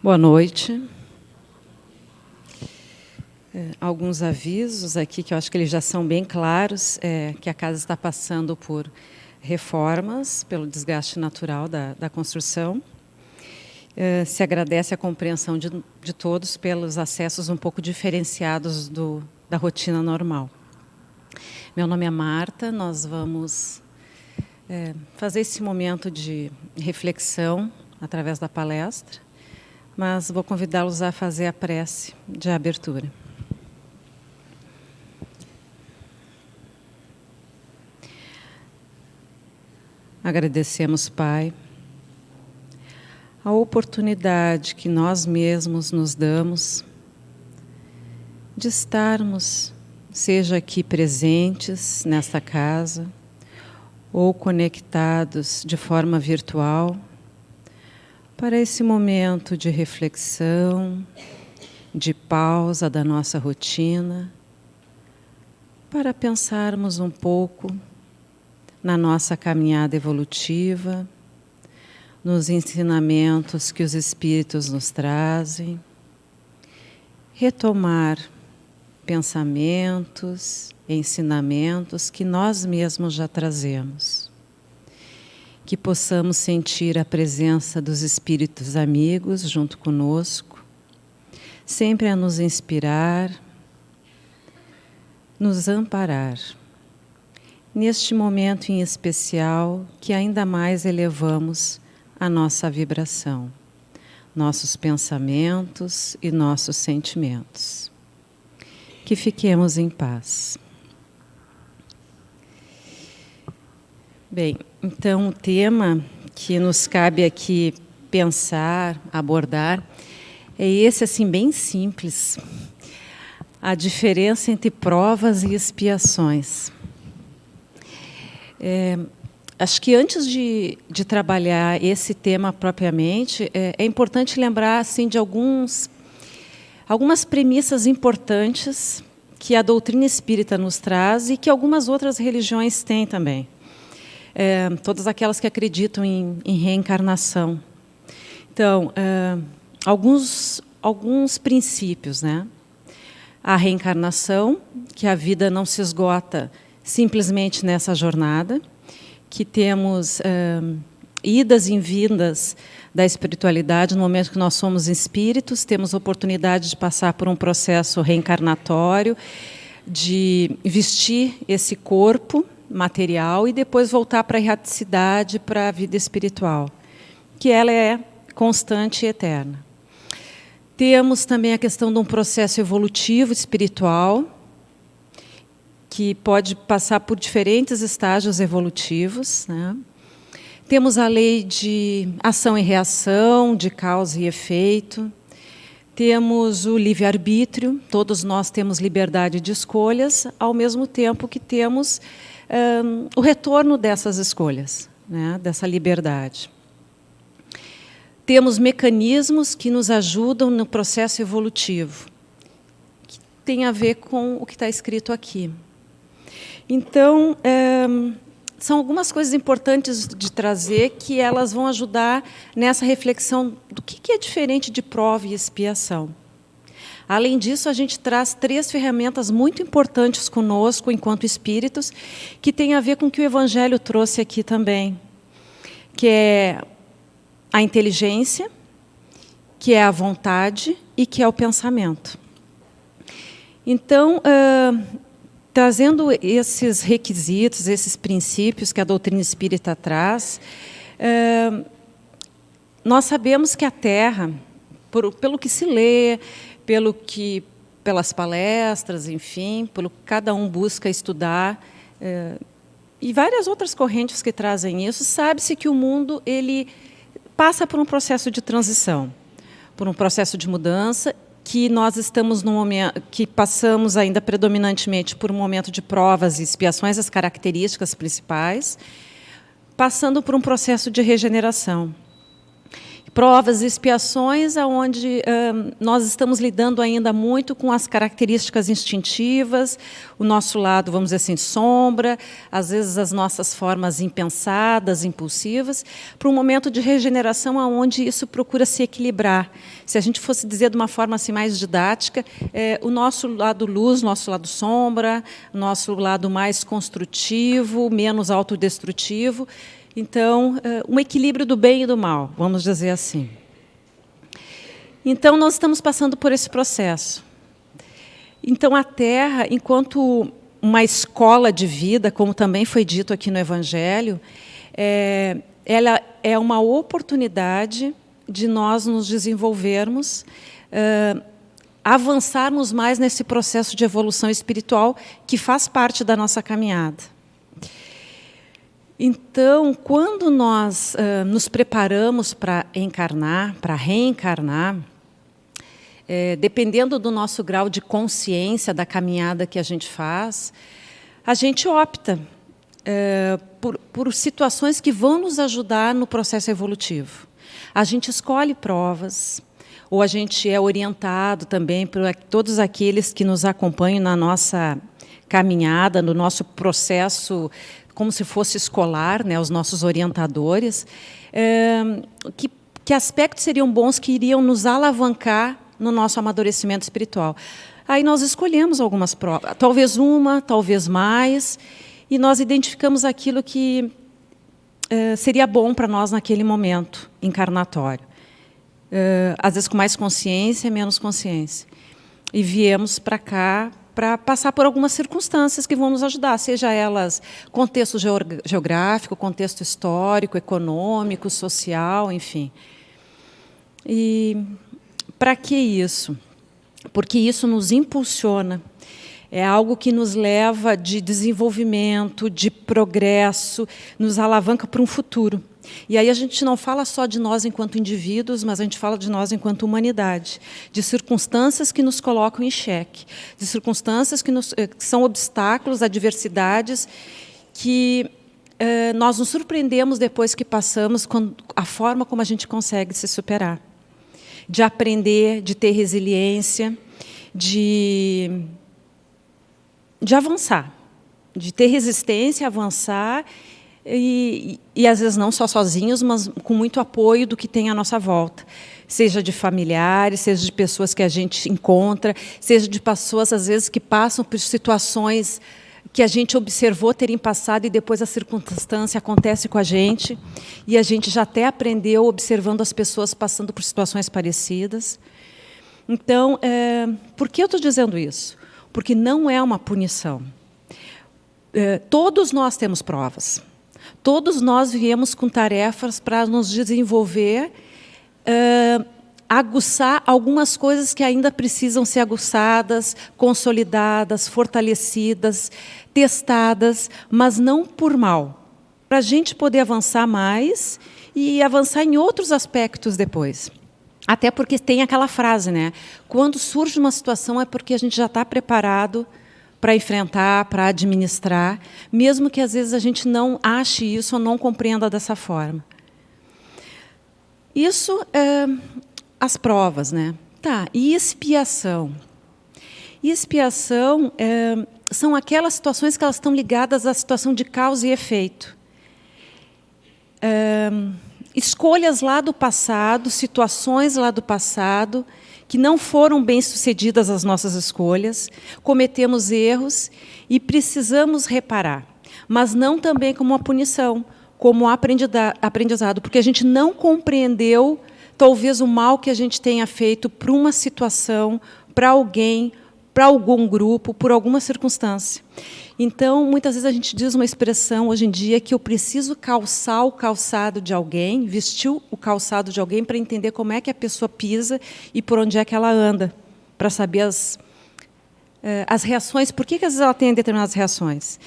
Boa noite. Alguns avisos aqui, que eu acho que eles já são bem claros, que a casa está passando por reformas, pelo desgaste natural da construção. Se agradece a compreensão de todos pelos acessos um pouco diferenciados da rotina normal. Meu nome é Marta, nós vamos fazer esse momento de reflexão através da palestra, mas vou convidá-los a fazer a prece de abertura. Agradecemos, Pai, a oportunidade que nós mesmos nos damos de estarmos, seja aqui presentes nesta casa, ou conectados de forma virtual, para esse momento de reflexão, de pausa da nossa rotina, para pensarmos um pouco na nossa caminhada evolutiva, nos ensinamentos que os Espíritos nos trazem, retomar pensamentos, ensinamentos que nós mesmos já trazemos. Que possamos sentir a presença dos Espíritos amigos junto conosco, sempre a nos inspirar, nos amparar. Neste momento em especial, que ainda mais elevamos a nossa vibração, nossos pensamentos e nossos sentimentos. Que fiquemos em paz. Bem, então o tema que nos cabe aqui pensar, abordar, é esse assim bem simples. A diferença entre provas e expiações. Acho que antes de trabalhar esse tema propriamente, é importante lembrar assim, de algumas premissas importantes que a doutrina espírita nos traz e que algumas outras religiões têm também. Todas aquelas que acreditam em reencarnação. Então, alguns princípios, né? A reencarnação, que a vida não se esgota simplesmente nessa jornada, que temos idas e vindas da espiritualidade. No momento que nós somos espíritos, temos oportunidade de passar por um processo reencarnatório, de vestir esse corpo material e depois voltar para a erraticidade, para a vida espiritual, que ela é constante e eterna. Temos também a questão de um processo evolutivo espiritual, que pode passar por diferentes estágios evolutivos, né? Temos a lei de ação e reação, de causa e efeito. Temos o livre-arbítrio, todos nós temos liberdade de escolhas, ao mesmo tempo que temos o retorno dessas escolhas, né, dessa liberdade. Temos mecanismos que nos ajudam no processo evolutivo, que tem a ver com o que está escrito aqui. Então, são algumas coisas importantes de trazer que elas vão ajudar nessa reflexão do que é diferente de prova e expiação. Além disso, a gente traz 3 ferramentas muito importantes conosco, enquanto espíritos, que tem a ver com o que o Evangelho trouxe aqui também, que é a inteligência, que é a vontade e que é o pensamento. Então, trazendo esses requisitos, esses princípios que a doutrina espírita traz, nós sabemos que a Terra, pelo que se lê, pelas palestras, enfim, pelo que cada um busca estudar, e várias outras correntes que trazem isso, sabe-se que o mundo ele passa por um processo de transição, por um processo de mudança, que nós estamos num momento que passamos ainda predominantemente por um momento de provas e expiações, as características principais, passando por um processo de regeneração. Provas e expiações, onde nós estamos lidando ainda muito com as características instintivas, o nosso lado, vamos dizer assim, sombra, às vezes as nossas formas impensadas, impulsivas, para um momento de regeneração onde isso procura se equilibrar. Se a gente fosse dizer de uma forma assim, mais didática, o nosso lado luz, nosso lado sombra, nosso lado mais construtivo, menos autodestrutivo. Então, um equilíbrio do bem e do mal, vamos dizer assim. Então, nós estamos passando por esse processo. Então, a Terra, enquanto uma escola de vida, como também foi dito aqui no Evangelho, ela é uma oportunidade de nós nos desenvolvermos, avançarmos mais nesse processo de evolução espiritual que faz parte da nossa caminhada. Então, quando nós nos preparamos para encarnar, para reencarnar, dependendo do nosso grau de consciência da caminhada que a gente opta por situações que vão nos ajudar no processo evolutivo. A gente escolhe provas, ou a gente é orientado também por todos aqueles que nos acompanham na nossa caminhada, no nosso processo como se fosse escolar, né, os nossos orientadores, que aspectos seriam bons que iriam nos alavancar no nosso amadurecimento espiritual. Aí nós escolhemos algumas provas, talvez uma, talvez mais, e nós identificamos aquilo que seria bom para nós naquele momento encarnatório. Às vezes com mais consciência, menos consciência. E viemos para cá para passar por algumas circunstâncias que vão nos ajudar, seja elas contexto geográfico, contexto histórico, econômico, social, enfim. E para que isso? Porque isso nos impulsiona. É algo que nos leva de desenvolvimento, de progresso, nos alavanca para um futuro. E aí a gente não fala só de nós enquanto indivíduos, mas a gente fala de nós enquanto humanidade, de circunstâncias que nos colocam em xeque, de circunstâncias que são obstáculos, adversidades, que nós nos surpreendemos depois que passamos, a forma como a gente consegue se superar. De aprender, de ter resiliência, de avançar, de ter resistência, avançar, e às vezes não só sozinhos, mas com muito apoio do que tem à nossa volta, seja de familiares, seja de pessoas que a gente encontra, seja de pessoas às vezes que passam por situações que a gente observou terem passado e depois a circunstância acontece com a gente e a gente já até aprendeu observando as pessoas passando por situações parecidas. Então, por que eu estou dizendo isso? Porque não é uma punição. Todos nós temos provas. Todos nós viemos com tarefas para nos desenvolver, aguçar algumas coisas que ainda precisam ser aguçadas, consolidadas, fortalecidas, testadas, mas não por mal, para a gente poder avançar mais e avançar em outros aspectos depois. Até porque tem aquela frase, né? Quando surge uma situação é porque a gente já está preparado para enfrentar, para administrar, mesmo que às vezes a gente não ache isso ou não compreenda dessa forma. Isso as provas, né? Tá, e expiação? Expiação são aquelas situações que elas estão ligadas à situação de causa e efeito. Escolhas lá do passado, situações lá do passado, que não foram bem-sucedidas as nossas escolhas, cometemos erros e precisamos reparar, mas não também como uma punição, como aprendizado, porque a gente não compreendeu, talvez, o mal que a gente tenha feito para uma situação, para alguém, para algum grupo, por alguma circunstância. Então, muitas vezes a gente diz uma expressão hoje em dia que eu preciso calçar o calçado de alguém, vestir o calçado de alguém para entender como é que a pessoa pisa e por onde é que ela anda, para saber as reações, por que às vezes ela tem determinadas reações.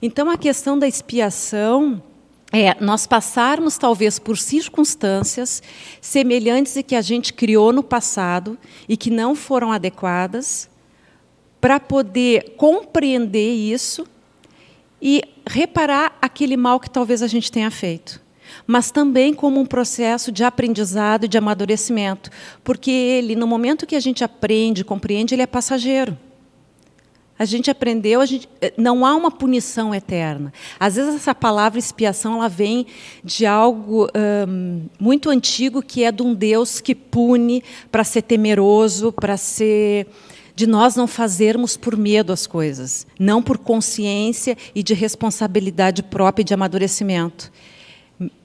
Então, a questão da expiação é nós passarmos, talvez, por circunstâncias semelhantes e que a gente criou no passado e que não foram adequadas, para poder compreender isso e reparar aquele mal que talvez a gente tenha feito. mas também como um processo de aprendizado e de amadurecimento, porque ele, no momento que a gente aprende, compreende, ele é passageiro. A gente aprendeu, não há uma punição eterna. Às vezes essa palavra expiação ela vem de algo muito antigo, que é de um Deus que pune para ser temeroso, para ser de nós não fazermos por medo as coisas, não por consciência e de responsabilidade própria e de amadurecimento.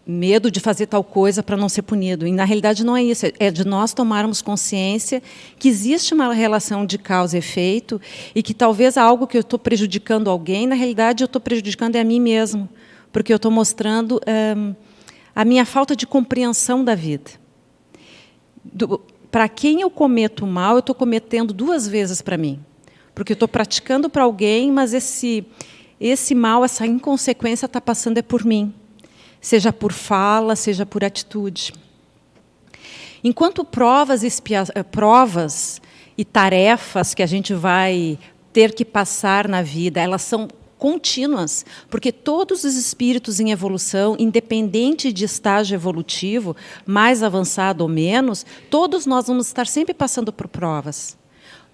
Medo de fazer tal coisa para não ser punido. E, na realidade, não é isso. É de nós tomarmos consciência que existe uma relação de causa e efeito e que talvez algo que eu estou prejudicando alguém, na realidade, eu estou prejudicando a mim mesmo, porque eu estou mostrando a minha falta de compreensão da vida. Para quem eu cometo mal, eu estou cometendo 2 vezes para mim. Porque eu estou praticando para alguém, mas esse mal, essa inconsequência está passando por mim. Seja por fala, seja por atitude. Enquanto provas e tarefas que a gente vai ter que passar na vida, elas são contínuas, porque todos os espíritos em evolução, independente de estágio evolutivo, mais avançado ou menos, todos nós vamos estar sempre passando por provas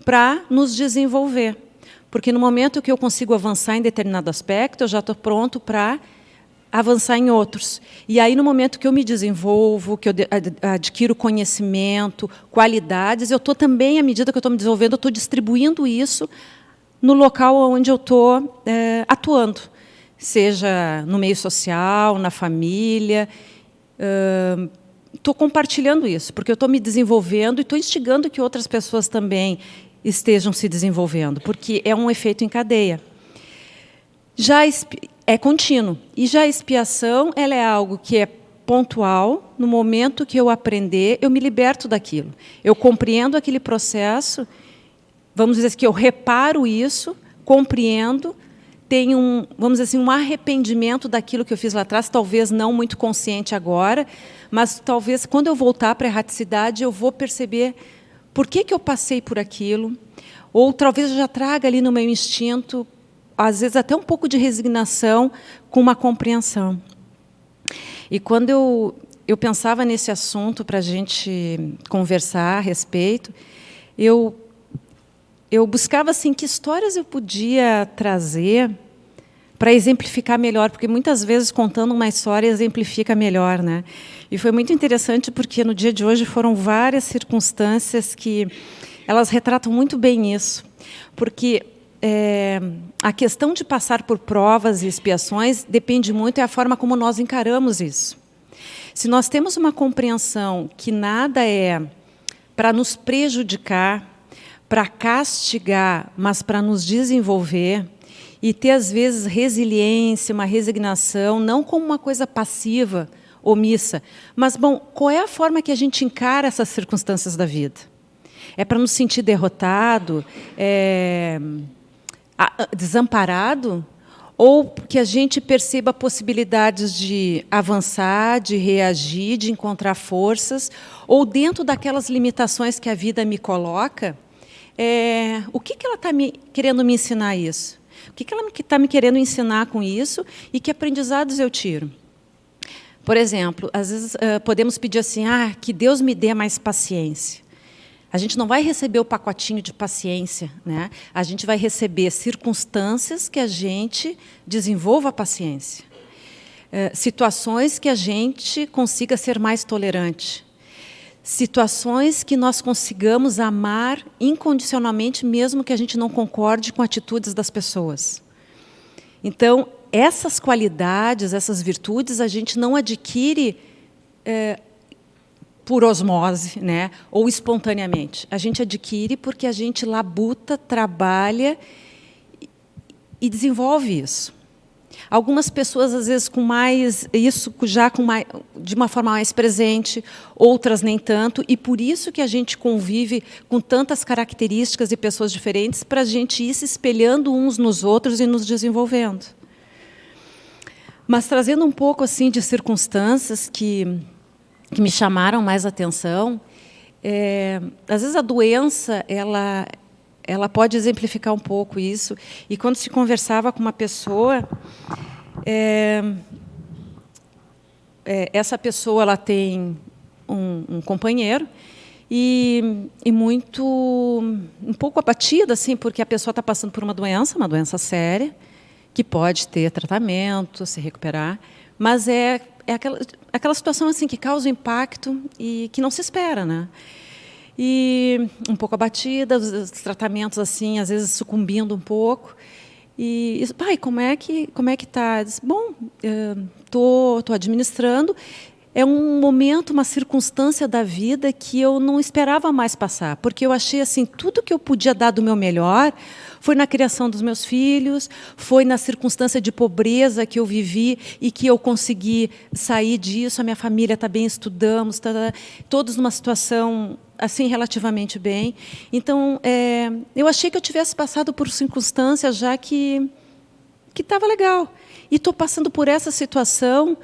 para nos desenvolver. Porque no momento que eu consigo avançar em determinado aspecto, eu já estou pronto para avançar em outros. E aí, no momento que eu me desenvolvo, que eu adquiro conhecimento, qualidades, eu estou também, à medida que eu estou me desenvolvendo, eu estou distribuindo isso no local onde eu estou atuando. Seja no meio social, na família. Estou compartilhando isso, porque eu estou me desenvolvendo e estou instigando que outras pessoas também estejam se desenvolvendo, porque é um efeito em cadeia. É contínuo. E já a expiação ela é algo que é pontual. No momento que eu aprender, eu me liberto daquilo. Eu compreendo aquele processo, vamos dizer que eu reparo isso, compreendo, tenho vamos dizer assim, um arrependimento daquilo que eu fiz lá atrás, talvez não muito consciente agora, mas talvez quando eu voltar para a erraticidade, eu vou perceber por que eu passei por aquilo, ou talvez eu já traga ali no meu instinto, às vezes até um pouco de resignação com uma compreensão. E quando eu pensava nesse assunto para a gente conversar a respeito, eu buscava assim, que histórias eu podia trazer para exemplificar melhor, porque muitas vezes contando uma história exemplifica melhor, né? E foi muito interessante porque no dia de hoje foram várias circunstâncias que elas retratam muito bem isso, porque a questão de passar por provas e expiações depende muito da forma como nós encaramos isso. Se nós temos uma compreensão que nada é para nos prejudicar, para castigar, mas para nos desenvolver, e ter, às vezes, resiliência, uma resignação, não como uma coisa passiva, omissa, mas, bom, qual é a forma que a gente encara essas circunstâncias da vida? É para nos sentir derrotado, desamparado, ou que a gente perceba possibilidades de avançar, de reagir, de encontrar forças, ou dentro daquelas limitações que a vida me coloca, o que ela está querendo me ensinar isso? O que ela está me querendo ensinar com isso e que aprendizados eu tiro? Por exemplo, às vezes podemos pedir assim, que Deus me dê mais paciência. A gente não vai receber o pacotinho de paciência, né? A gente vai receber circunstâncias que a gente desenvolva a paciência. Situações que a gente consiga ser mais tolerante. Situações que nós consigamos amar incondicionalmente, mesmo que a gente não concorde com atitudes das pessoas. Então, essas qualidades, essas virtudes, a gente não adquire por osmose, né, ou espontaneamente. A gente adquire porque a gente labuta, trabalha e desenvolve isso. Algumas pessoas, às vezes, com mais isso já de uma forma mais presente, outras nem tanto, e por isso que a gente convive com tantas características e pessoas diferentes para a gente ir se espelhando uns nos outros e nos desenvolvendo. Mas trazendo um pouco assim de circunstâncias que me chamaram mais atenção, às vezes a doença ela pode exemplificar um pouco isso. E quando se conversava com uma pessoa, essa pessoa ela tem um companheiro e muito um pouco abatida, assim, porque a pessoa está passando por uma doença séria, que pode ter tratamento, se recuperar, mas é aquela situação assim que causa um impacto e que não se espera, né? E um pouco abatida, os tratamentos assim, às vezes sucumbindo um pouco. E pai, como é que tá? Diz, bom, tô administrando. É um momento, uma circunstância da vida que eu não esperava mais passar, porque eu achei assim, tudo que eu podia dar do meu melhor foi na criação dos meus filhos, foi na circunstância de pobreza que eu vivi e que eu consegui sair disso. A minha família está bem, estudamos, todos numa situação assim relativamente bem. Então, eu achei que eu tivesse passado por circunstâncias já que estava legal. E estou passando por essa situação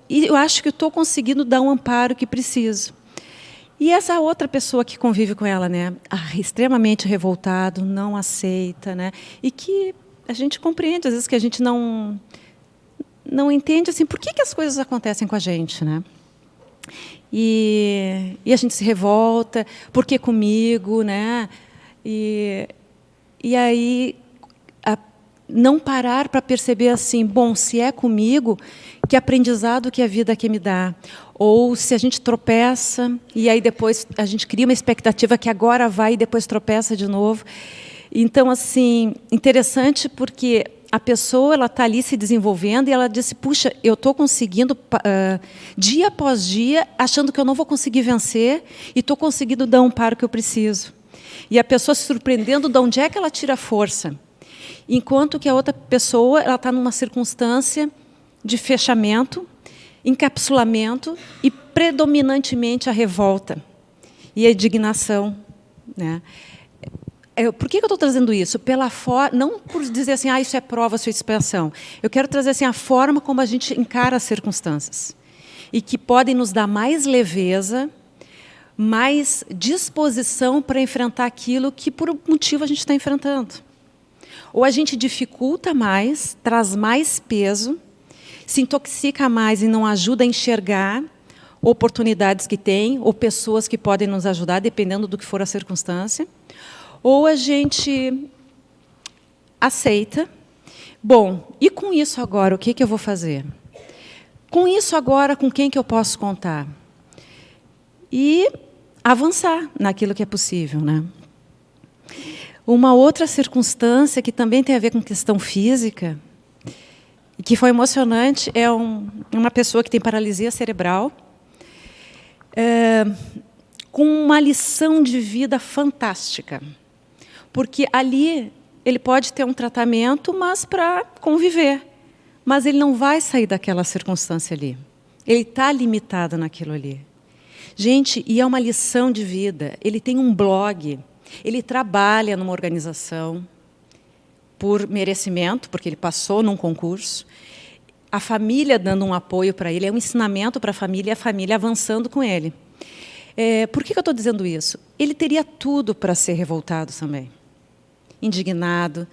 e eu acho que estou conseguindo dar um amparo que preciso. E essa outra pessoa que convive com ela, né, extremamente revoltado, não aceita, né, e que a gente compreende, às vezes, que a gente não entende assim, por que as coisas acontecem com a gente, né? E a gente se revolta, por que comigo, né? E aí não parar para perceber assim, bom, se é comigo, que aprendizado que a vida quer me dar. Ou se a gente tropeça e aí depois a gente cria uma expectativa que agora vai e depois tropeça de novo. Então, assim, interessante porque a pessoa ela está ali se desenvolvendo e ela disse, puxa, eu estou conseguindo dia após dia, achando que eu não vou conseguir vencer e estou conseguindo dar um amparo que eu preciso. E a pessoa se surpreendendo de onde é que ela tira força. Enquanto que a outra pessoa ela está numa circunstância de fechamento, encapsulamento e predominantemente a revolta e a indignação, né? Por que eu estou trazendo isso? Não por dizer assim, isso é prova, isso é expiação. Eu quero trazer assim, a forma como a gente encara as circunstâncias e que podem nos dar mais leveza, mais disposição para enfrentar aquilo que por um motivo a gente está enfrentando. Ou a gente dificulta mais, traz mais peso, se intoxica mais e não ajuda a enxergar oportunidades que tem ou pessoas que podem nos ajudar, dependendo do que for a circunstância. Ou a gente aceita. Bom, e com isso agora, o que eu vou fazer? Com isso agora, com quem que eu posso contar? E avançar naquilo que é possível, né? Uma outra circunstância que também tem a ver com questão física, e que foi emocionante, é uma pessoa que tem paralisia cerebral, com uma lição de vida fantástica. Porque ali ele pode ter um tratamento, mas para conviver. Mas ele não vai sair daquela circunstância ali. Ele está limitado naquilo ali. Gente, e é uma lição de vida. Ele tem um blog. Ele trabalha numa organização por merecimento, porque ele passou num concurso. A família dando um apoio para ele, é um ensinamento para a família avançando com ele. Por que eu estou dizendo isso? Ele teria tudo para ser revoltado também, indignado,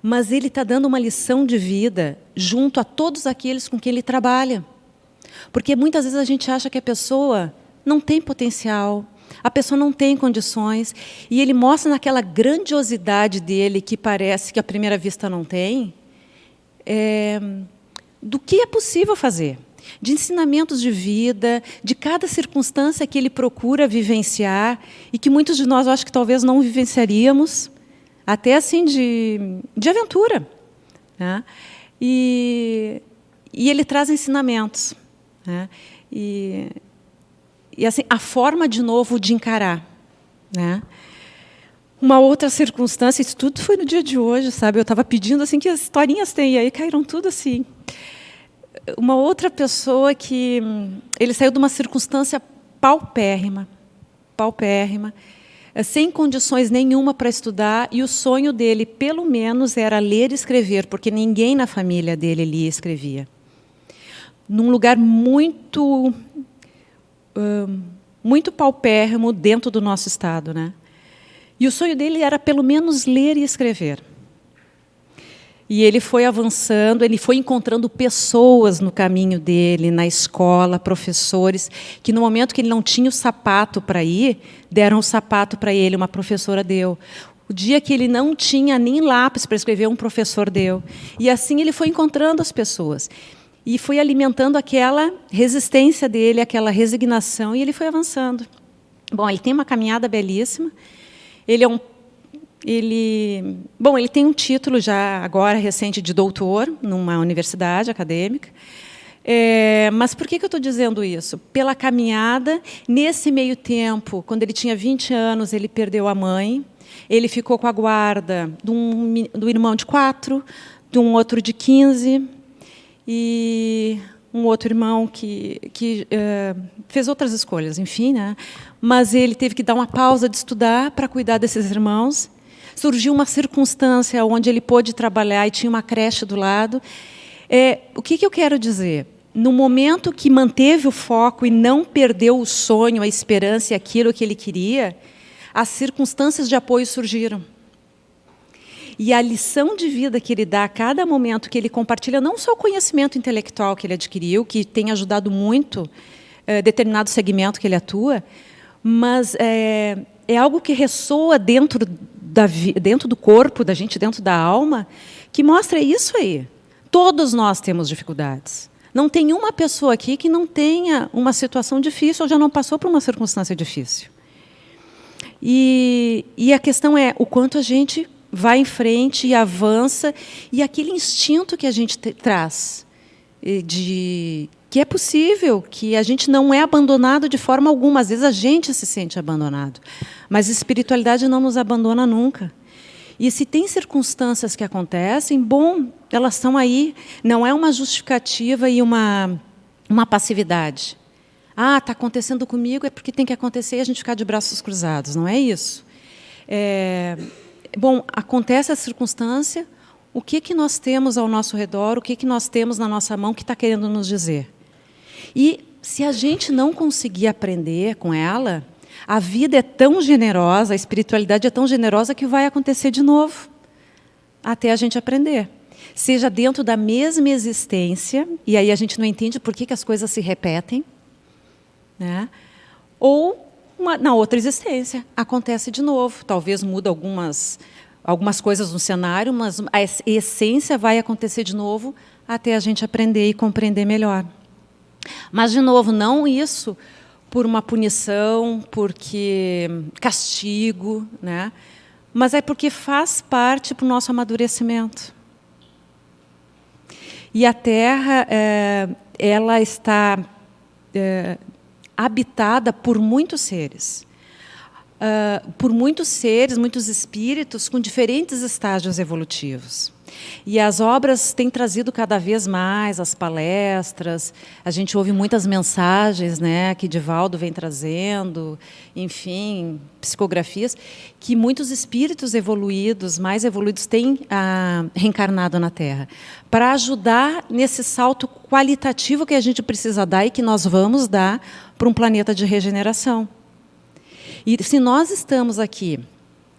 mas ele está dando uma lição de vida junto a todos aqueles com quem ele trabalha. Porque muitas vezes a gente acha que a pessoa não tem potencial, a pessoa não tem condições, e ele mostra naquela grandiosidade dele, que parece que à primeira vista não tem, do que é possível fazer, de ensinamentos de vida, de cada circunstância que ele procura vivenciar, e que muitos de nós, eu acho que talvez não vivenciaríamos, até assim de aventura, né? E ele traz ensinamentos, né? E assim, a forma, de novo, de encarar, né? Uma outra circunstância, isso tudo foi no dia de hoje, sabe? Eu estava pedindo assim que as historinhas têm, e aí caíram tudo assim. Uma outra pessoa que ele saiu de uma circunstância paupérrima, sem condições nenhuma para estudar, e o sonho dele, pelo menos, era ler e escrever, porque ninguém na família dele lia e escrevia. Num lugar muito paupérrimo dentro do nosso estado, né? E o sonho dele era, pelo menos, ler e escrever. E ele foi avançando, ele foi encontrando pessoas no caminho dele, na escola, professores, que no momento que ele não tinha o sapato para ir, deram o sapato para ele, uma professora deu. O dia que ele não tinha nem lápis para escrever, um professor deu. E assim ele foi encontrando as pessoas. E foi alimentando aquela resistência dele, aquela resignação, e ele foi avançando. Bom, ele tem uma caminhada belíssima. Ele tem um título já agora recente de doutor numa universidade acadêmica. Mas por que eu estou dizendo isso? Pela caminhada, nesse meio tempo, quando ele tinha 20 anos, ele perdeu a mãe, ele ficou com a guarda do irmão de 4, de um outro de 15, e um outro irmão que fez outras escolhas, enfim, né? Mas ele teve que dar uma pausa de estudar para cuidar desses irmãos. Surgiu uma circunstância onde ele pôde trabalhar e tinha uma creche do lado. O que eu quero dizer? No momento que manteve o foco e não perdeu o sonho, a esperança e aquilo que ele queria, as circunstâncias de apoio surgiram. E a lição de vida que ele dá a cada momento que ele compartilha, não só o conhecimento intelectual que ele adquiriu, que tem ajudado muito determinado segmento que ele atua, mas é algo que ressoa dentro do corpo da gente, dentro da alma, que mostra isso aí. Todos nós temos dificuldades. Não tem uma pessoa aqui que não tenha uma situação difícil ou já não passou por uma circunstância difícil. E a questão é o quanto a gente vai em frente e avança, e aquele instinto que a gente traz, que é possível, que a gente não é abandonado de forma alguma. Às vezes a gente se sente abandonado, mas a espiritualidade não nos abandona nunca. E se tem circunstâncias que acontecem, bom, elas estão aí, não é uma justificativa e uma passividade. Está acontecendo comigo, é porque tem que acontecer e a gente ficar de braços cruzados, não é isso. Bom, acontece a circunstância, o que nós temos ao nosso redor, o que nós temos na nossa mão que está querendo nos dizer. E se a gente não conseguir aprender com ela, a vida é tão generosa, a espiritualidade é tão generosa que vai acontecer de novo, até a gente aprender. Seja dentro da mesma existência, e aí a gente não entende por que as coisas se repetem, né? Ou na outra existência, acontece de novo. Talvez muda algumas coisas no cenário, mas a essência vai acontecer de novo até a gente aprender e compreender melhor. Mas, de novo, não isso por uma punição, porque castigo, né? Mas é porque faz parte para o nosso amadurecimento. E a Terra, ela está habitada por muitos seres. Muitos espíritos com diferentes estágios evolutivos. E as obras têm trazido cada vez mais, as palestras, a gente ouve muitas mensagens, né, que Divaldo vem trazendo, enfim, psicografias, que muitos espíritos evoluídos, mais evoluídos, têm reencarnado na Terra, para ajudar nesse salto qualitativo que a gente precisa dar e que nós vamos dar para um planeta de regeneração. E se nós estamos aqui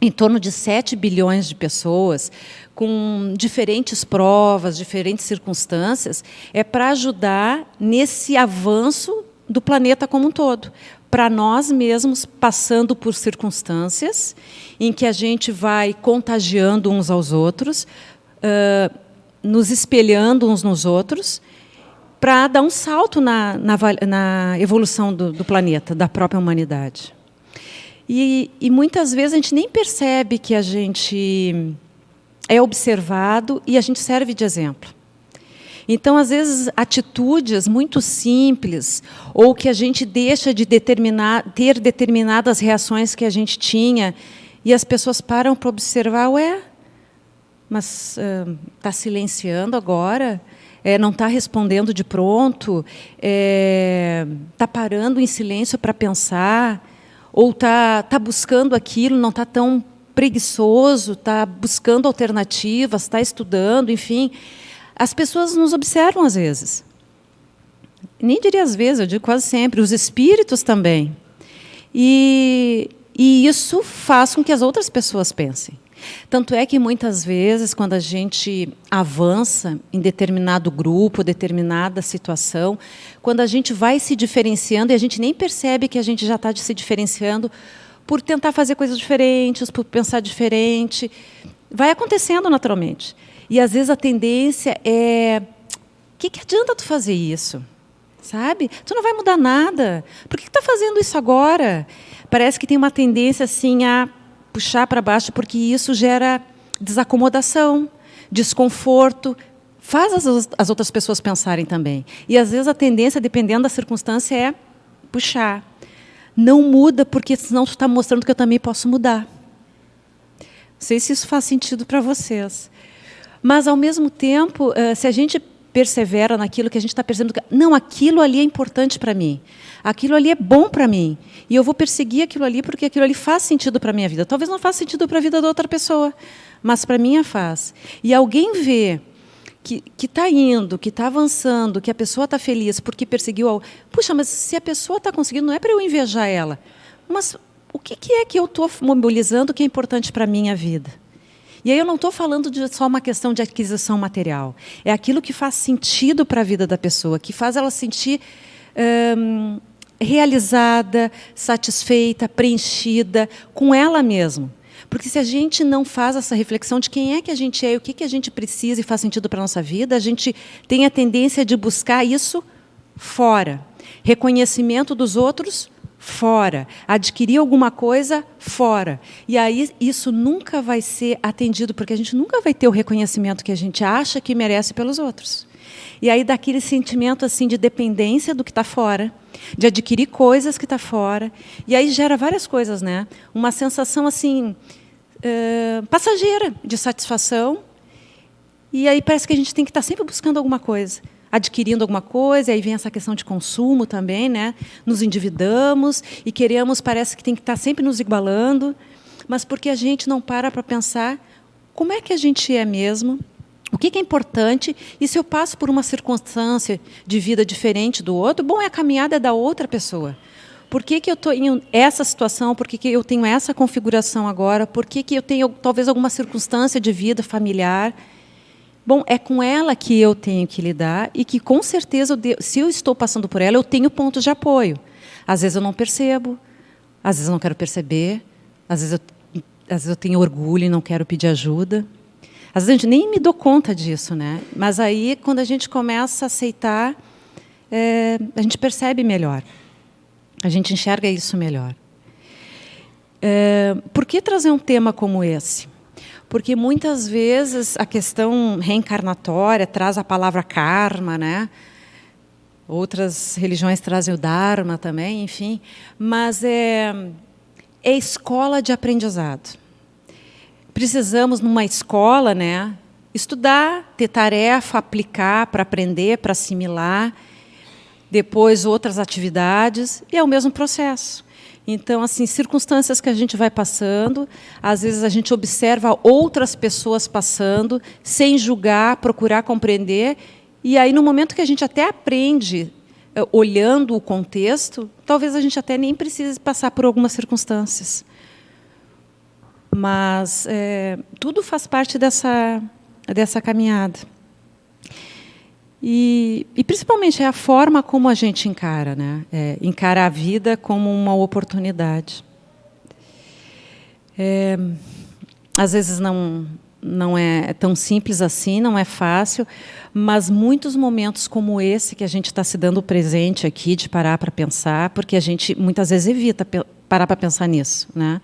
em torno de 7 bilhões de pessoas, com diferentes provas, diferentes circunstâncias, é para ajudar nesse avanço do planeta como um todo. Para nós mesmos, passando por circunstâncias em que a gente vai contagiando uns aos outros, nos espelhando uns nos outros, para dar um salto na evolução do planeta, da própria humanidade. E muitas vezes a gente nem percebe que a gente é observado e a gente serve de exemplo. Então, às vezes, atitudes muito simples, ou que a gente deixa de ter determinadas reações que a gente tinha, e as pessoas param para observar, mas está silenciando agora? Não está respondendo de pronto? Está parando em silêncio para pensar? Ou está buscando aquilo, não está tão preguiçoso, está buscando alternativas, está estudando, enfim. As pessoas nos observam às vezes. Nem diria às vezes, eu digo quase sempre. Os espíritos também. E isso faz com que as outras pessoas pensem. Tanto é que, muitas vezes, quando a gente avança em determinado grupo, determinada situação, quando a gente vai se diferenciando, e a gente nem percebe que a gente já está se diferenciando por tentar fazer coisas diferentes, por pensar diferente, vai acontecendo naturalmente. E, às vezes, a tendência é... O que adianta tu fazer isso? Sabe? Tu não vai mudar nada. Por que tu está fazendo isso agora? Parece que tem uma tendência assim a puxar para baixo, porque isso gera desacomodação, desconforto, faz as outras pessoas pensarem também. E, às vezes, a tendência, dependendo da circunstância, é puxar. Não muda, porque senão tu está mostrando que eu também posso mudar. Não sei se isso faz sentido para vocês. Mas, ao mesmo tempo, se a gente persevera naquilo que a gente está percebendo, que, não, aquilo ali é importante para mim, aquilo ali é bom para mim, e eu vou perseguir aquilo ali porque aquilo ali faz sentido para a minha vida. Talvez não faça sentido para a vida da outra pessoa, mas para mim faz. E alguém vê que está indo, que está avançando, que a pessoa está feliz porque perseguiu algo. Puxa, mas se a pessoa está conseguindo, não é para eu invejar ela, mas o que é que eu estou mobilizando que é importante para a minha vida? E aí eu não estou falando de só uma questão de aquisição material. É aquilo que faz sentido para a vida da pessoa, que faz ela sentir realizada, satisfeita, preenchida com ela mesma. Porque se a gente não faz essa reflexão de quem é que a gente é e o que a gente precisa e faz sentido para a nossa vida, a gente tem a tendência de buscar isso fora. Reconhecimento dos outros fora, adquirir alguma coisa fora. E aí isso nunca vai ser atendido, porque a gente nunca vai ter o reconhecimento que a gente acha que merece pelos outros. E aí dá aquele sentimento assim de dependência do que está fora, de adquirir coisas que está fora. E aí gera várias coisas, né? Uma sensação assim passageira de satisfação. E aí parece que a gente tem que estar sempre buscando alguma coisa, adquirindo alguma coisa, e aí vem essa questão de consumo também, né? Nos endividamos e queremos, parece que tem que estar sempre nos igualando, mas porque a gente não para pensar como é que a gente é mesmo, o que é importante, e se eu passo por uma circunstância de vida diferente do outro, bom, a caminhada é da outra pessoa. Por que eu estou em essa situação? Por que eu tenho essa configuração agora? Por que eu tenho talvez alguma circunstância de vida familiar? Bom, é com ela que eu tenho que lidar e que, com certeza, se eu estou passando por ela, eu tenho pontos de apoio. Às vezes eu não percebo, às vezes eu não quero perceber, às vezes eu tenho orgulho e não quero pedir ajuda. Às vezes eu nem me dou conta disso, né? Mas aí, quando a gente começa a aceitar, a gente percebe melhor. A gente enxerga isso melhor. Por que trazer um tema como esse? Porque, muitas vezes, a questão reencarnatória traz a palavra karma, né? Outras religiões trazem o dharma também, enfim. Mas é escola de aprendizado. Precisamos, numa escola, né, estudar, ter tarefa, aplicar para aprender, para assimilar, depois outras atividades, e é o mesmo processo. Então, assim, circunstâncias que a gente vai passando, às vezes a gente observa outras pessoas passando, sem julgar, procurar compreender, e aí, no momento que a gente até aprende, olhando o contexto, talvez a gente até nem precise passar por algumas circunstâncias. Mas tudo faz parte dessa caminhada. E principalmente, é a forma como a gente encara, né? Encara a vida como uma oportunidade. Às vezes não é tão simples assim, não é fácil, mas muitos momentos como esse que a gente está se dando o presente aqui, de parar para pensar, porque a gente muitas vezes evita parar para pensar nisso, né?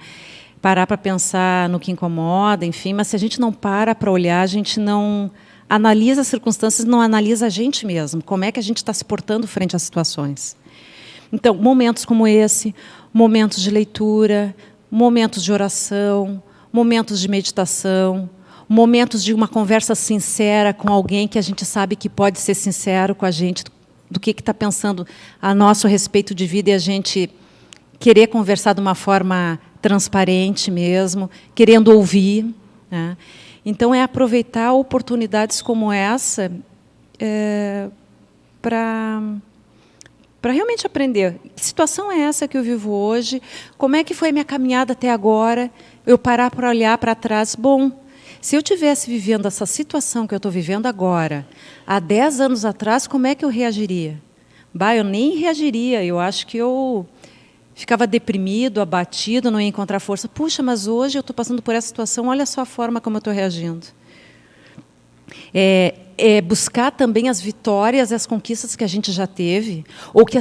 Parar para pensar no que incomoda, enfim, mas se a gente não para olhar, a gente não analisa as circunstâncias, não analisa a gente mesmo, como é que a gente está se portando frente às situações. Então, momentos como esse, momentos de leitura, momentos de oração, momentos de meditação, momentos de uma conversa sincera com alguém que a gente sabe que pode ser sincero com a gente, do que está pensando a nosso respeito de vida, e a gente querer conversar de uma forma transparente mesmo, querendo ouvir, né? Então, é aproveitar oportunidades como essa para para realmente aprender. Que situação é essa que eu vivo hoje? Como é que foi a minha caminhada até agora? Eu parar para olhar para trás. Bom, se eu tivesse vivendo essa situação que eu estou vivendo agora, há 10 anos atrás, como é que eu reagiria? Eu nem reagiria. Eu acho que eu ficava deprimido, abatido, não ia encontrar força. Puxa, mas hoje eu estou passando por essa situação, olha só a forma como eu estou reagindo. Buscar também as vitórias e as conquistas que a gente já teve, ou que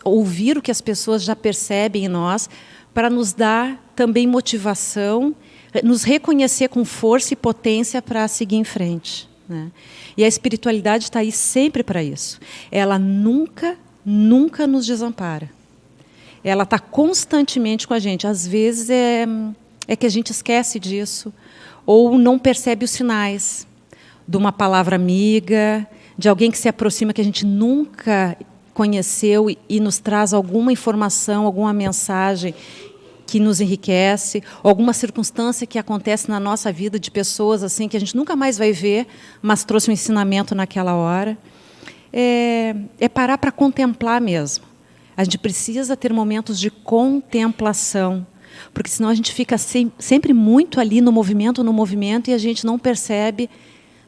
ouvir o que as pessoas já percebem em nós, para nos dar também motivação, nos reconhecer com força e potência para seguir em frente, né? E a espiritualidade está aí sempre para isso. Ela nunca, nunca nos desampara. Ela está constantemente com a gente. Às vezes é que a gente esquece disso, ou não percebe os sinais de uma palavra amiga, de alguém que se aproxima que a gente nunca conheceu e nos traz alguma informação, alguma mensagem que nos enriquece, alguma circunstância que acontece na nossa vida de pessoas assim que a gente nunca mais vai ver, mas trouxe um ensinamento naquela hora. É parar para contemplar mesmo. A gente precisa ter momentos de contemplação, porque senão a gente fica sempre muito ali no movimento e a gente não percebe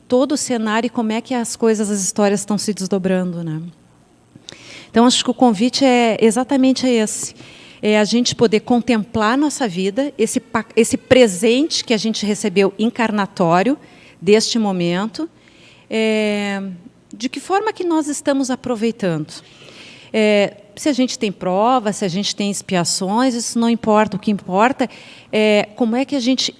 todo o cenário e como é que as coisas, as histórias estão se desdobrando, né? Então, acho que o convite é exatamente esse. É a gente poder contemplar a nossa vida, esse presente que a gente recebeu encarnatório deste momento, de que forma que nós estamos aproveitando. Se a gente tem provas, se a gente tem expiações, isso não importa. O que importa é como é que a gente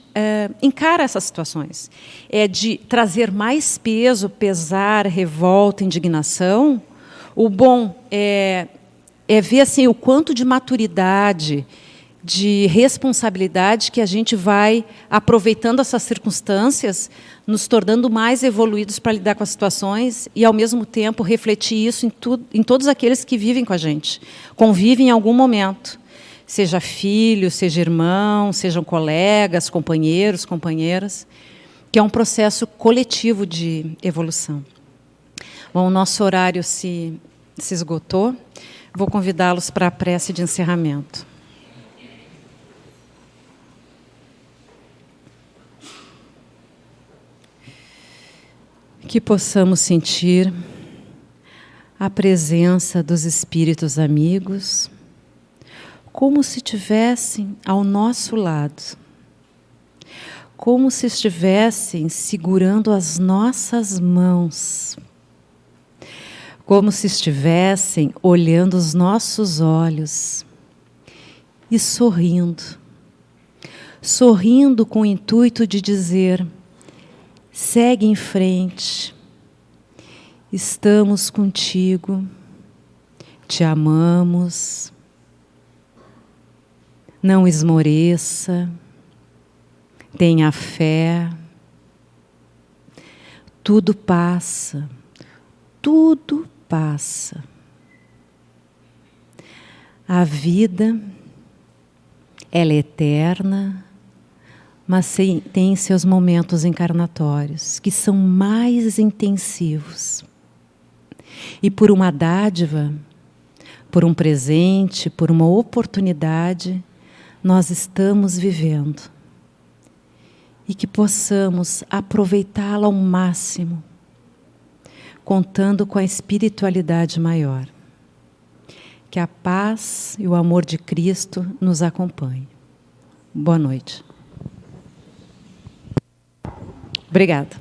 encara essas situações. É de trazer mais peso, pesar, revolta, indignação. O bom é ver assim, o quanto de maturidade, de responsabilidade que a gente vai aproveitando essas circunstâncias, nos tornando mais evoluídos para lidar com as situações e, ao mesmo tempo, refletir isso em todos aqueles que vivem com a gente, convivem em algum momento, seja filho, seja irmão, sejam colegas, companheiros, companheiras, que é um processo coletivo de evolução. Bom, o nosso horário se esgotou. Vou convidá-los para a prece de encerramento. Que possamos sentir a presença dos espíritos amigos, como se estivessem ao nosso lado, como se estivessem segurando as nossas mãos, como se estivessem olhando os nossos olhos e sorrindo com o intuito de dizer: segue em frente, estamos contigo, te amamos, não esmoreça, tenha fé, tudo passa, tudo passa. A vida, ela é eterna, mas tem seus momentos encarnatórios, que são mais intensivos. E por uma dádiva, por um presente, por uma oportunidade, nós estamos vivendo. E que possamos aproveitá-la ao máximo, contando com a espiritualidade maior. Que a paz e o amor de Cristo nos acompanhem. Boa noite. Obrigada.